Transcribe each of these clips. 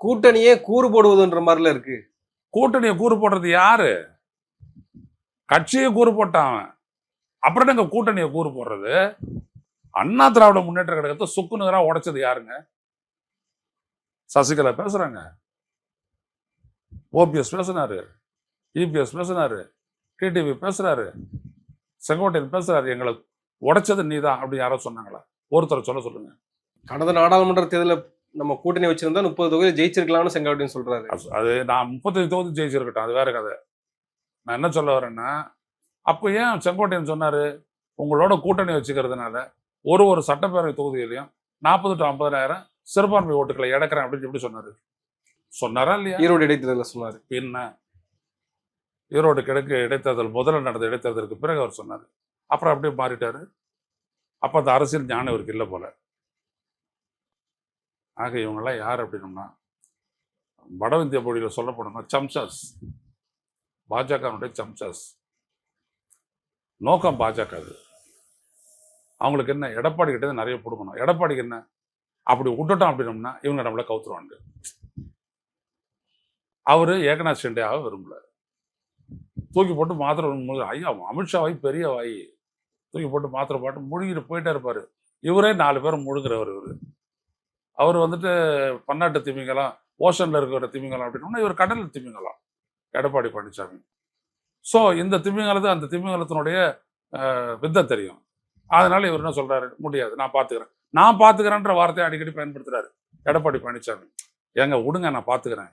கூட்டணியே கூறு போடுவதுன்ற மாதிரில இருக்கு. கூட்டணியை கூறு போடுறது யாரு? கட்சியை கூறு போட்டான் அவன். அப்புறம் எங்க கூட்டணியை கூறு போடுறது? அண்ணா திராவிட முன்னேற்ற கழகத்தை சுக்கு நூறா உடைச்சது யாருங்க? சசிகலா பேசுறாங்க, ஓபிஎஸ் பேசினாரு, இபிஎஸ் பேசினாரு, டிடிவி பேசுறாரு, செங்கோட்டையன் பேசுறாரு. எங்களை உடைச்சது நீதான் அப்படின்னு யாரோ சொன்னாங்களா? ஒருத்தர் சொல்லுங்க. கடந்த நாடாளுமன்ற தேர்தலில் நம்ம கூட்டணி வச்சிருந்தா 30 தொகுதியில் ஜெயிச்சிருக்கலாம்னு செங்கோட்டையன் சொல்றாரு. அது நான் 35 தொகுதி ஜெயிச்சிருக்கட்டும், அது வேற கதை. நான் என்ன சொல்ல வரேன்னா, அப்போ ஏன் செங்கோட்டையன் சொன்னாரு, உங்களோட கூட்டணி வச்சுக்கிறதுனால ஒரு சட்டப்பேரவை தொகுதியிலையும் 40 to 50,000 சிறுபான்மை ஓட்டுக்களை இழக்கிறேன் அப்படின்னு எப்படி சொன்னாரா இல்லையா? ஈரோடு இடைத்தேர்தலில் சொன்னாரு. என்ன ஈரோடு கிழக்கு இடைத்தேர்தல் முதல்ல நடந்த இடைத்தேர்தலுக்கு பிறகு அவர் சொன்னார். அப்புறம் அப்படியே மாறிட்டாரு. அப்ப அந்த அரசியல் ஞானம் இவருக்கு இல்லை போல. ஆக இவங்கெல்லாம் யார் அப்படின்னோம்னா, வட இந்திய மொழியில் சொல்ல போனோம்னா சம்சாஸ், பாஜகனுடைய சம்சாஸ். நோக்கம் பாஜக. அது அவங்களுக்கு என்ன, எடப்பாடி கிட்ட நிறைய கொடுக்கணும். எடப்பாடிக்கு என்ன, அப்படி விட்டுட்டோம் அப்படின்னோம்னா இவங்க நம்மள கவுத்துருவாங்க. அவரு ஏகநாத் ஷிண்டேவாக விரும்பல. தூக்கி போட்டு மாத்திரை, ஐயா அமித்ஷா வாய் பெரிய வாய், தூக்கி போட்டு மாத்திரை பாட்டு முழுகிட்டு போயிட்டே இருப்பாரு. இவரே 4 பேர் முழுகிறவர். அவர் வந்துட்டு பன்னாட்டு திமிங்கலம், ஓஷன்ல இருக்கிற திமிங்கலம் அப்படின்னா இவர் கடல் திமிங்கலம் எடப்பாடி பழனிசாமி. ஸோ இந்த திமிங்கலத்தை அந்த திமிங்கலத்தினுடைய வித்தை தெரியும். அதனால இவர் என்ன சொல்றாரு, முடியாது நான் பார்த்துக்கிறேன்ற வார்த்தையை அடிக்கடி பயன்படுத்துறாரு எடப்பாடி பழனிசாமி. ஏங்க விடுங்க, நான் பார்த்துக்கிறேன்,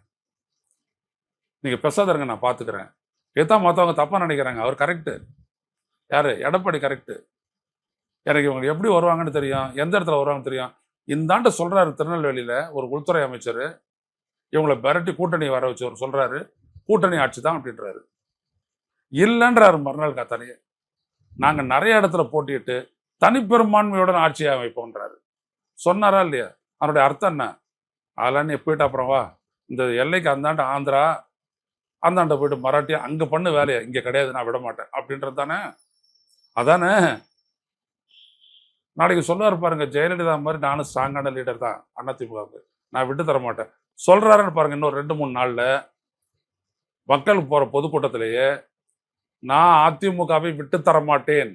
நீங்க பெசாதருங்க, நான் பார்த்துக்கிறேன். இதான் மற்றவங்க தப்பா நினைக்கிறாங்க. அவர் கரெக்டு. யாரு? எடப்பாடி கரெக்டு. எனக்கு இவங்க எப்படி வருவாங்கன்னு தெரியும், எந்த இடத்துல வருவாங்கன்னு தெரியும். இந்தாண்டு சொல்றாரு, திருநெல்வேலியில ஒரு உள்துறை அமைச்சர் இவங்களை மிரட்டி கூட்டணி வர வச்சவர் சொல்றாரு, கூட்டணி ஆட்சி தான் அப்படின்றாரு. இல்லைன்றாரு மறுநாள் காத்தாலேயே. நாங்க நிறைய இடத்துல போட்டிட்டு தனிப்பெரும்பான்மையுடன் ஆட்சியை அமைப்போன்றாரு. சொன்னாரா இல்லையா? அவருடைய அர்த்தம் என்ன? அதெல்லாம் நீ போயிட்டு அப்புறம் வா, இந்த எல்லைக்கு அந்தாண்டு ஆந்திரா, அந்தாண்ட போயிட்டு மராட்டியா, அங்க பண்ணு வேலையை, இங்க கிடையாது, நான் விட மாட்டேன் அப்படின்றது தானே. அதானே நாளைக்கு சொல்லுவார் பாருங்க, ஜெயலலிதா மாதிரி நானும் ஸ்ட்ராங்கான லீடர் தான் அதிமுகவுக்கு, நான் விட்டு தர மாட்டேன் சொல்றாருன்னு பாருங்க. இன்னொரு 2-3 நாள்ல மக்களுக்கு போற பொதுக்கூட்டத்திலேயே நான் அதிமுகவை விட்டு தர மாட்டேன்.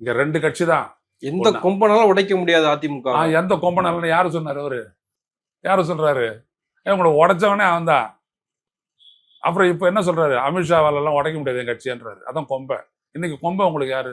இங்க 2 கட்சி தான், எந்த கொம்பனாலும் உடைக்க முடியாது அதிமுக. எந்த கொம்பனாலும் யாரு சொன்னாரு? அவரு யாரு சொல்றாரு? உங்களை உடைச்சவனே அவன் தான். அப்புறம் இப்ப என்ன சொல்றாரு, அமித்ஷாவால எல்லாம் உடைக்க முடியாது என் கட்சின்றாரு. அதான் கொம்பை. இன்னைக்கு கொம்பை உங்களுக்கு யாரு?